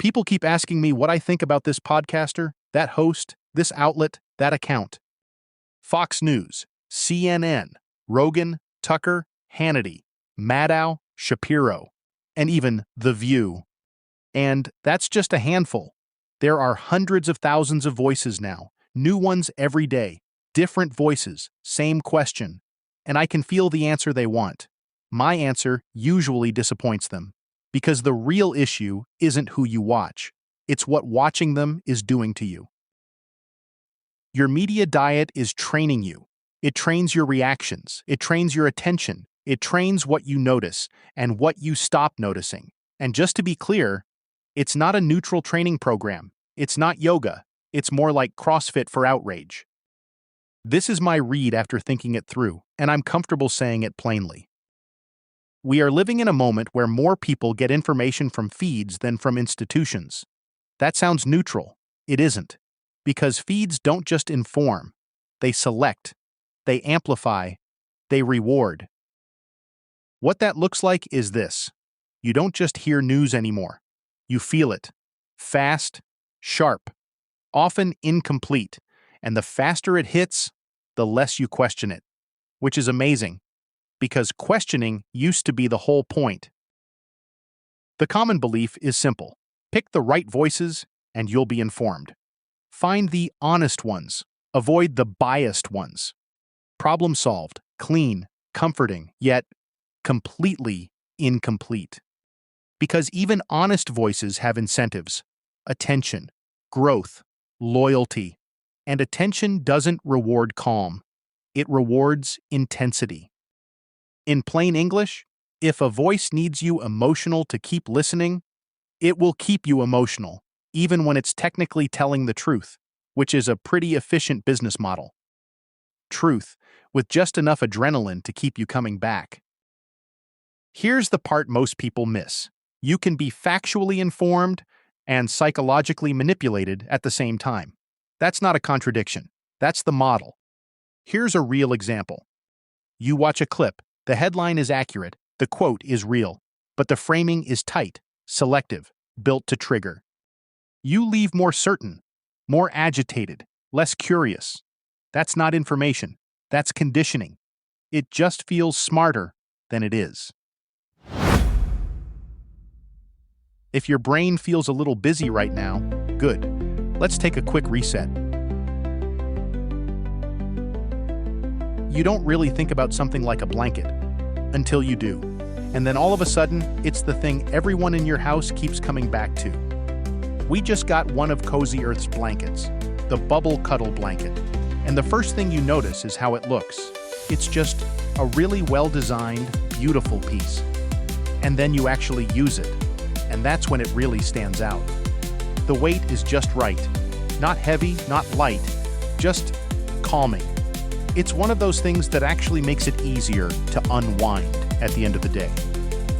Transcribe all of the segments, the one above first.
People keep asking me what I think about this podcaster, that host, this outlet, that account. Fox News, CNN, Rogan, Tucker, Hannity, Maddow, Shapiro, and even The View. And that's just a handful. There are hundreds of thousands of voices now, new ones every day, different voices, same question. And I can feel the answer they want. My answer usually disappoints them, because the real issue isn't who you watch. It's what watching them is doing to you. Your media diet is training you. It trains your reactions. It trains your attention. It trains what you notice and what you stop noticing. And just to be clear, it's not a neutral training program. It's not yoga. It's more like CrossFit for outrage. This is my read after thinking it through, and I'm comfortable saying it plainly. We are living in a moment where more people get information from feeds than from institutions. That sounds neutral. It isn't. Because feeds don't just inform. They select. They amplify. They reward. What that looks like is this. You don't just hear news anymore. You feel it. Fast, sharp, often incomplete, and the faster it hits, the less you question it, which is amazing, because questioning used to be the whole point. The common belief is simple. Pick the right voices, and you'll be informed. Find the honest ones. Avoid the biased ones. Problem solved, clean, comforting, yet completely incomplete. Because even honest voices have incentives, attention, growth, loyalty, and attention doesn't reward calm. It rewards intensity. In plain English, if a voice needs you emotional to keep listening, it will keep you emotional, even when it's technically telling the truth, which is a pretty efficient business model. Truth, with just enough adrenaline to keep you coming back. Here's the part most people miss. You can be factually informed and psychologically manipulated at the same time. That's not a contradiction. That's the model. Here's a real example. You watch a clip. The headline is accurate. The quote is real. But the framing is tight, selective, built to trigger. You leave more certain, more agitated, less curious. That's not information. That's conditioning. It just feels smarter than it is. If your brain feels a little busy right now, good. Let's take a quick reset. You don't really think about something like a blanket until you do. And then all of a sudden, it's the thing everyone in your house keeps coming back to. We just got one of Cozy Earth's blankets, the Bubble Cuddle blanket. And the first thing you notice is how it looks. It's just a really well-designed, beautiful piece. And then you actually use it. And that's when it really stands out. The weight is just right. Not heavy, not light, just calming. It's one of those things that actually makes it easier to unwind at the end of the day.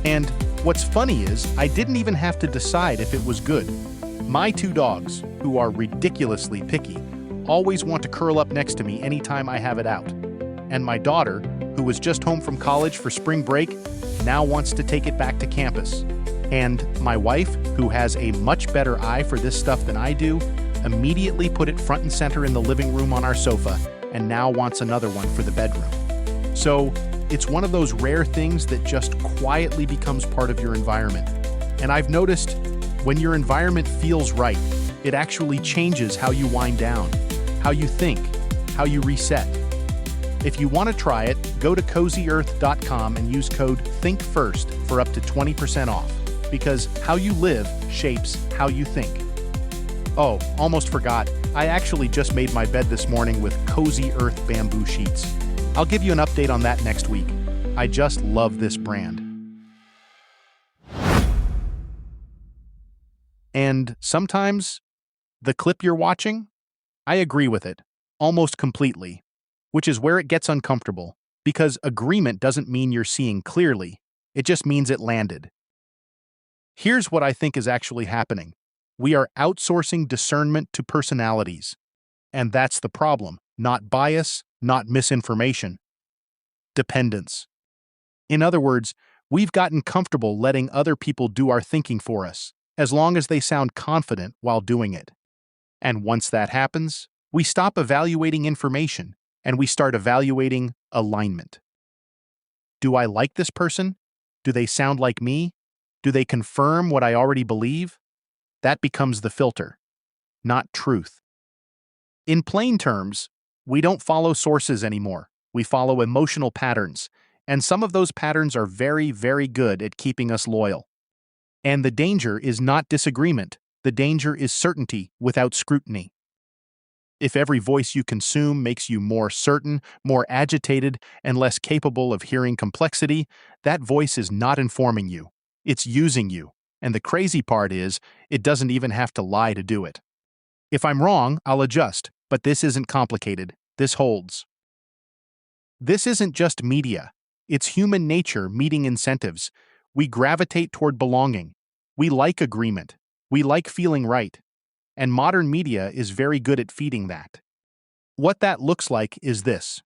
And what's funny is, I didn't even have to decide if it was good. My two dogs, who are ridiculously picky, always want to curl up next to me anytime I have it out. And my daughter, who was just home from college for spring break, now wants to take it back to campus. And my wife, who has a much better eye for this stuff than I do, immediately put it front and center in the living room on our sofa, and now wants another one for the bedroom. So, it's one of those rare things that just quietly becomes part of your environment. And I've noticed, when your environment feels right, it actually changes how you wind down, how you think, how you reset. If you want to try it, go to CozyEarth.com and use code ThinkFirst for up to 20% off. Because how you live shapes how you think. Oh, almost forgot. I actually just made my bed this morning with Cozy Earth bamboo sheets. I'll give you an update on that next week. I just love this brand. And sometimes, the clip you're watching, I agree with it, almost completely, which is where it gets uncomfortable, because agreement doesn't mean you're seeing clearly, it just means it landed. Here's what I think is actually happening. We are outsourcing discernment to personalities. And that's the problem. Not bias, not misinformation. Dependence. In other words, we've gotten comfortable letting other people do our thinking for us, as long as they sound confident while doing it. And once that happens, we stop evaluating information and we start evaluating alignment. Do I like this person? Do they sound like me? Do they confirm what I already believe? That becomes the filter, not truth. In plain terms, we don't follow sources anymore. We follow emotional patterns, and some of those patterns are very, very good at keeping us loyal. And the danger is not disagreement. The danger is certainty without scrutiny. If every voice you consume makes you more certain, more agitated, and less capable of hearing complexity, that voice is not informing you. It's using you. And the crazy part is, it doesn't even have to lie to do it. If I'm wrong, I'll adjust, but this isn't complicated. This holds. This isn't just media. It's human nature meeting incentives. We gravitate toward belonging. We like agreement. We like feeling right. And modern media is very good at feeding that. What that looks like is this.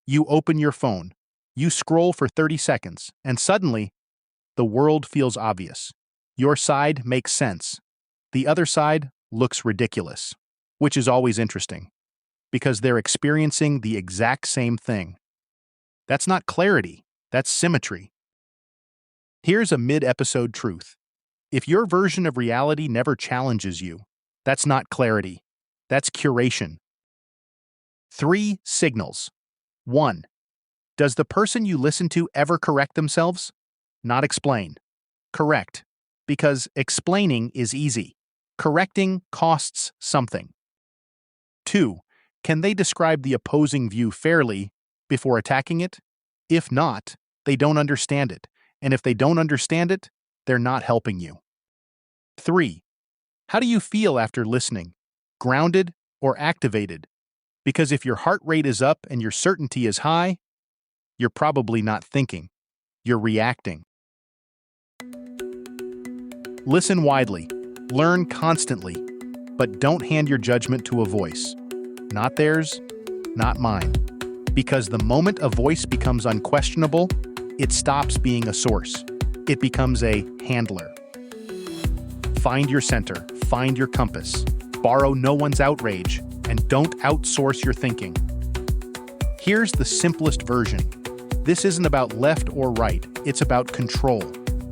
You open your phone. You scroll for 30 seconds, and suddenly, the world feels obvious. Your side makes sense. The other side looks ridiculous, which is always interesting, because they're experiencing the exact same thing. That's not clarity, that's symmetry. Here's a mid-episode truth. If your version of reality never challenges you, that's not clarity, that's curation. 3 signals. 1. Does the person you listen to ever correct themselves? Not explain. Correct. Because explaining is easy. Correcting costs something. 2. Can they describe the opposing view fairly before attacking it? If not, they don't understand it. And if they don't understand it, they're not helping you. 3. How do you feel after listening? Grounded or activated? Because if your heart rate is up and your certainty is high, you're probably not thinking. You're reacting. Listen widely. Learn constantly. But don't hand your judgment to a voice. Not theirs, not mine. Because the moment a voice becomes unquestionable, it stops being a source. It becomes a handler. Find your center, find your compass, borrow no one's outrage, and don't outsource your thinking. Here's the simplest version. This isn't about left or right, it's about control.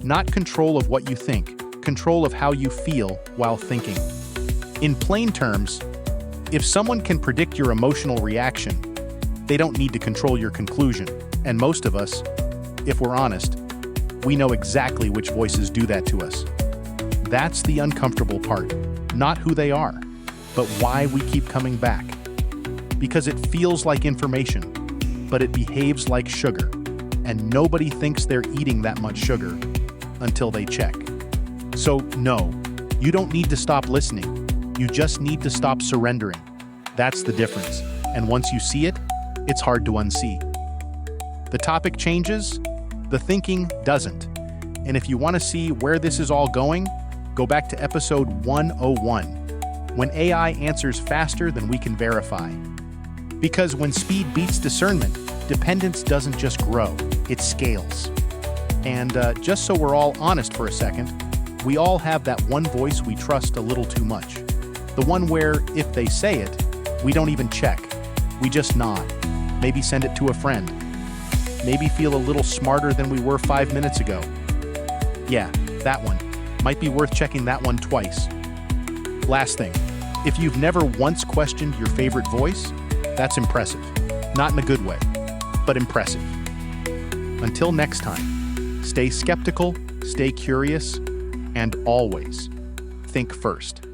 Not control of what you think, control of how you feel while thinking. In plain terms, if someone can predict your emotional reaction, they don't need to control your conclusion. And most of us, if we're honest, we know exactly which voices do that to us. That's the uncomfortable part. Not who they are, but why we keep coming back. Because it feels like information, but it behaves like sugar, and nobody thinks they're eating that much sugar until they check. So no, you don't need to stop listening. You just need to stop surrendering. That's the difference. And once you see it, it's hard to unsee. The topic changes, the thinking doesn't. And if you want to see where this is all going, go back to episode 101, when AI answers faster than we can verify. Because when speed beats discernment, dependence doesn't just grow, it scales. And just so we're all honest for a second, we all have that one voice we trust a little too much. The one where, if they say it, we don't even check. We just nod. Maybe send it to a friend. Maybe feel a little smarter than we were 5 minutes ago. Yeah, that one. Might be worth checking that one twice. Last thing, if you've never once questioned your favorite voice, that's impressive. Not in a good way, but impressive. Until next time, stay skeptical, stay curious, and always think first.